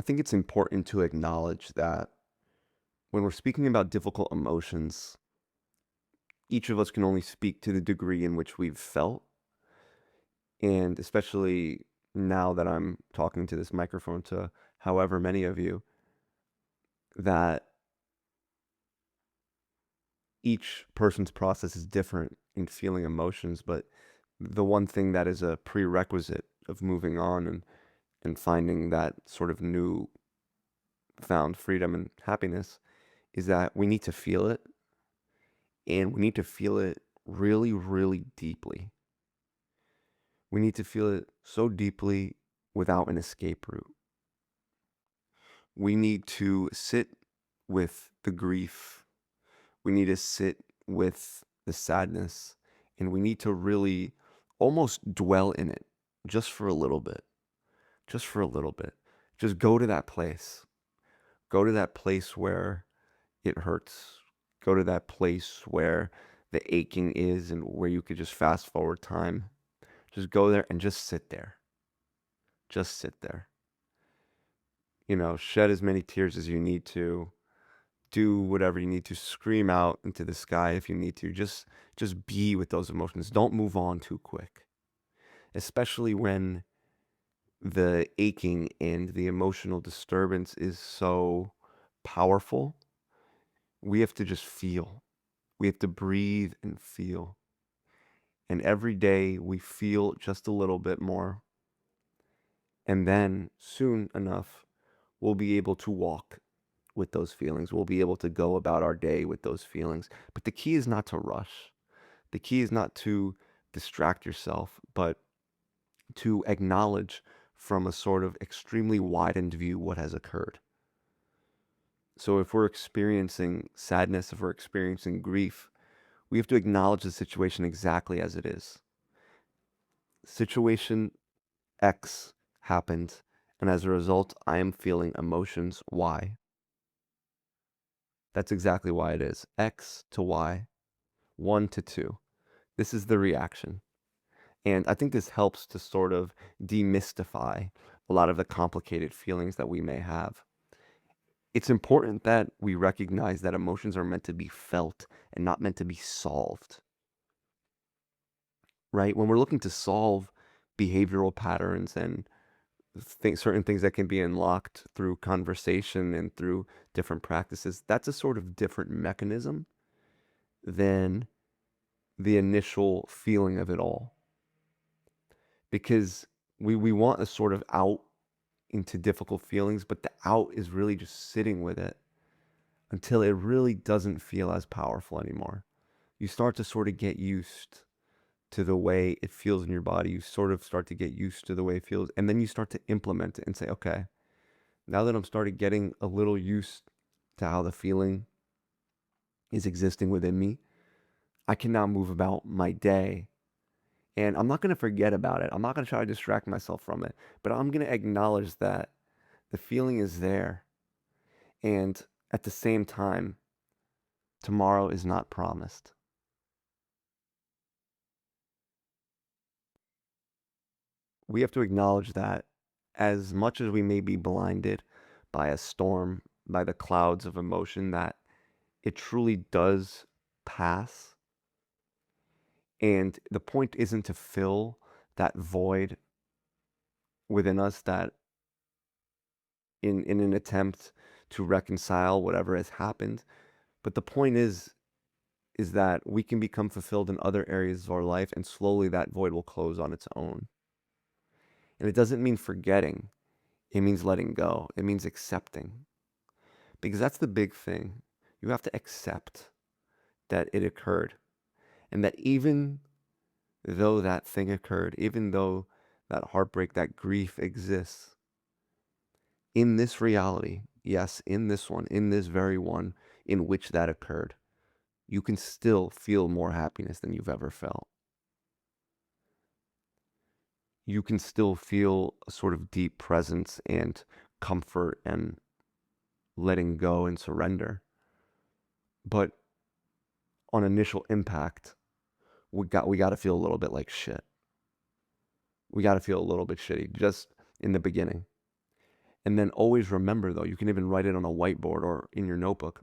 think it's important to acknowledge that when we're speaking about difficult emotions, each of us can only speak to the degree in which we've felt. And especially now that I'm talking to this microphone to however many of you, that each person's process is different in feeling emotions. But the one thing that is a prerequisite of moving on and finding that sort of new found freedom and happiness is that we need to feel it, and we need to feel it really, really deeply. We need to feel it so deeply without an escape route. We need to sit with the grief. We need to sit with the sadness, and we need to really almost dwell in it just for a little bit. Just for a little bit. Just go to that place. Go to that place where it hurts. Go to that place where the aching is and where you could just fast forward time. Just go there and just sit there. Just sit there. Shed as many tears as you need to. Do whatever you need to. Scream out into the sky if you need to. Just be with those emotions. Don't move on too quick. Especially when the aching and the emotional disturbance is so powerful. We have to just feel. We have to breathe and feel. And every day we feel just a little bit more. And then soon enough, we'll be able to walk with those feelings. We'll be able to go about our day with those feelings. But the key is not to rush. The key is not to distract yourself, but to acknowledge from a sort of extremely widened view what has occurred. So if we're experiencing sadness, if we're experiencing grief, we have to acknowledge the situation exactly as it is. Situation X happened, and as a result, I am feeling emotions Y. That's exactly why it is. X to Y, 1 to 2. This is the reaction. And I think this helps to sort of demystify a lot of the complicated feelings that we may have. It's important that we recognize that emotions are meant to be felt and not meant to be solved, right? When we're looking to solve behavioral patterns and certain things that can be unlocked through conversation and through different practices, that's a sort of different mechanism than the initial feeling of it all. Because we want a sort of out into difficult feelings, but the out is really just sitting with it until it really doesn't feel as powerful anymore. You start to sort of get used to the way it feels in your body. You sort of start to get used to the way it feels, and then you start to implement it and say, okay, now that I'm started getting a little used to how the feeling is existing within me, I can now move about my day. And I'm not going to forget about it. I'm not going to try to distract myself from it, but I'm going to acknowledge that the feeling is there. And at the same time, tomorrow is not promised. We have to acknowledge that as much as we may be blinded by a storm, by the clouds of emotion, that it truly does pass. And the point isn't to fill that void within us, that in an attempt to reconcile whatever has happened. But the point is that we can become fulfilled in other areas of our life, and slowly that void will close on its own. And it doesn't mean forgetting. It means letting go. It means accepting. Because that's the big thing. You have to accept that it occurred. And that even though that thing occurred, even though that heartbreak, that grief exists, in this reality, yes, in this one, in this very one in which that occurred, you can still feel more happiness than you've ever felt. You can still feel a sort of deep presence and comfort and letting go and surrender. But on initial impact, we got to feel a little bit like shit. We got to feel a little bit shitty just in the beginning. And then always remember, though, you can even write it on a whiteboard or in your notebook,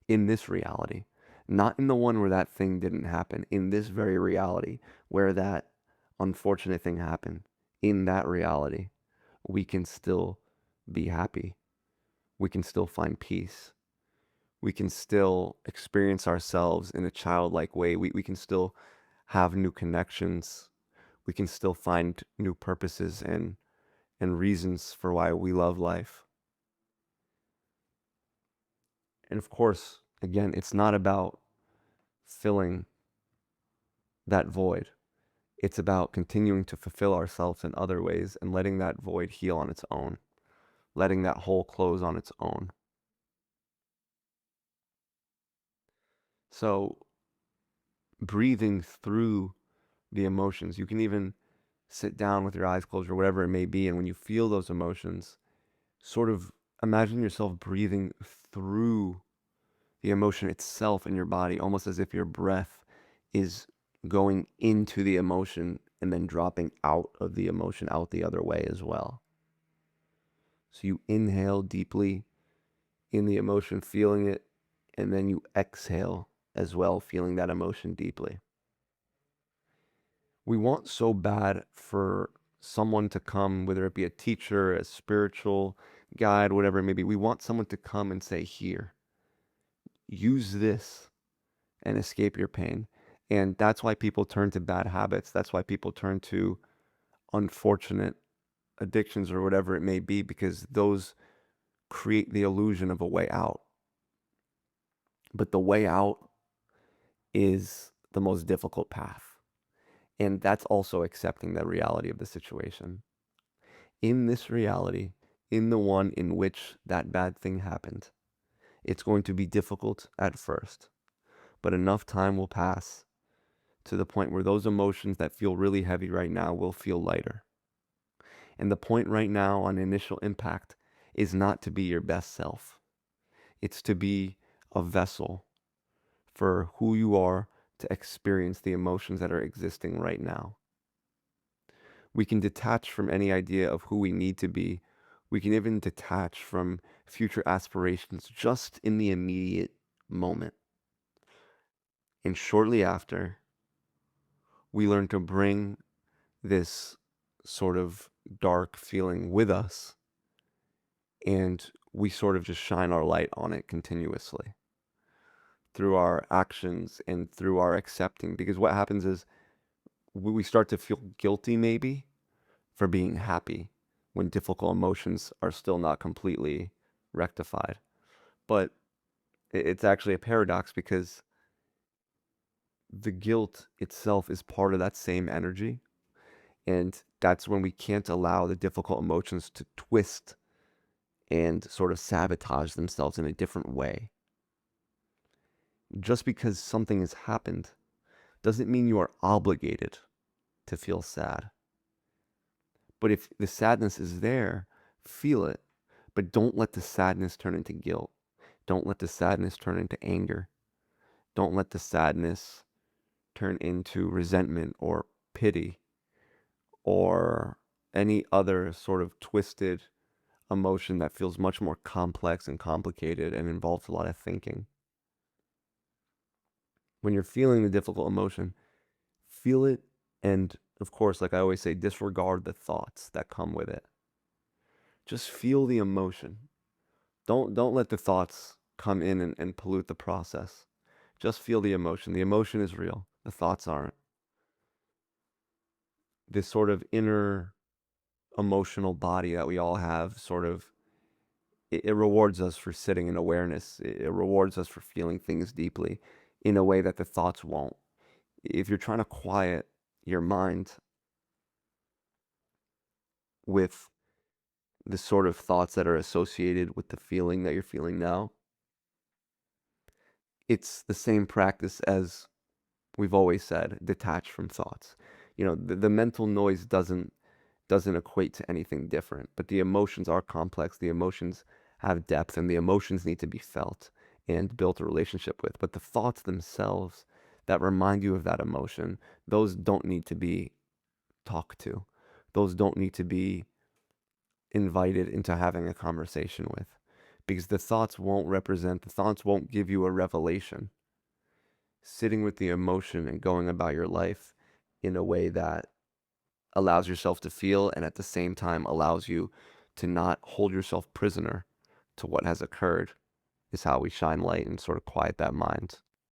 in this reality, not in the one where that thing didn't happen, in this very reality where that unfortunate thing happened, in that reality, we can still be happy. We can still find peace. We can still experience ourselves in a childlike way. We can still have new connections. We can still find new purposes and reasons for why we love life. And of course, again, it's not about filling that void. It's about continuing to fulfill ourselves in other ways and letting that void heal on its own, letting that hole close on its own. So, breathing through the emotions, you can even sit down with your eyes closed or whatever it may be. And when you feel those emotions, sort of imagine yourself breathing through the emotion itself in your body, almost as if your breath is going into the emotion and then dropping out of the emotion out the other way as well. So you inhale deeply in the emotion, feeling it, and then you exhale as well, feeling that emotion deeply. We want so bad for someone to come, whether it be a teacher, a spiritual guide, whatever it may be. We want someone to come and say, here, use this and escape your pain. And that's why people turn to bad habits. That's why people turn to unfortunate addictions or whatever it may be, because those create the illusion of a way out. But the way out is the most difficult path. And that's also accepting the reality of the situation. In this reality, in the one in which that bad thing happened, it's going to be difficult at first, but enough time will pass to the point where those emotions that feel really heavy right now will feel lighter. And the point right now on initial impact is not to be your best self. It's to be a vessel for who you are to experience the emotions that are existing right now. We can detach from any idea of who we need to be. We can even detach from future aspirations just in the immediate moment. And shortly after, we learn to bring this sort of dark feeling with us, and we sort of just shine our light on it continuously through our actions and through our accepting. Because what happens is we start to feel guilty maybe for being happy when difficult emotions are still not completely rectified. But it's actually a paradox, because the guilt itself is part of that same energy. And that's when we can't allow the difficult emotions to twist and sort of sabotage themselves in a different way. Just because something has happened doesn't mean you are obligated to feel sad. But if the sadness is there, feel it. But don't let the sadness turn into guilt. Don't let the sadness turn into anger. Don't let the sadness turn into resentment or pity or any other sort of twisted emotion that feels much more complex and complicated and involves a lot of thinking. When you're feeling the difficult emotion, feel it, and of course, like I always say, disregard the thoughts that come with it. Just feel the emotion. Don't let the thoughts come in and pollute the process. Just feel the emotion. The emotion is real. The thoughts aren't. This sort of inner emotional body that we all have, sort of, it rewards us for sitting in awareness. It rewards us for feeling things deeply in a way that the thoughts won't. If you're trying to quiet your mind with the sort of thoughts that are associated with the feeling that you're feeling now, it's the same practice as we've always said, detach from thoughts. The mental noise doesn't equate to anything different, but the emotions are complex. The emotions have depth, and the emotions need to be felt and built a relationship with. But the thoughts themselves that remind you of that emotion, those don't need to be talked to. Those don't need to be invited into having a conversation with, because the thoughts won't give you a revelation. Sitting with the emotion and going about your life in a way that allows yourself to feel and at the same time allows you to not hold yourself prisoner to what has occurred is how we shine light and sort of quiet that mind.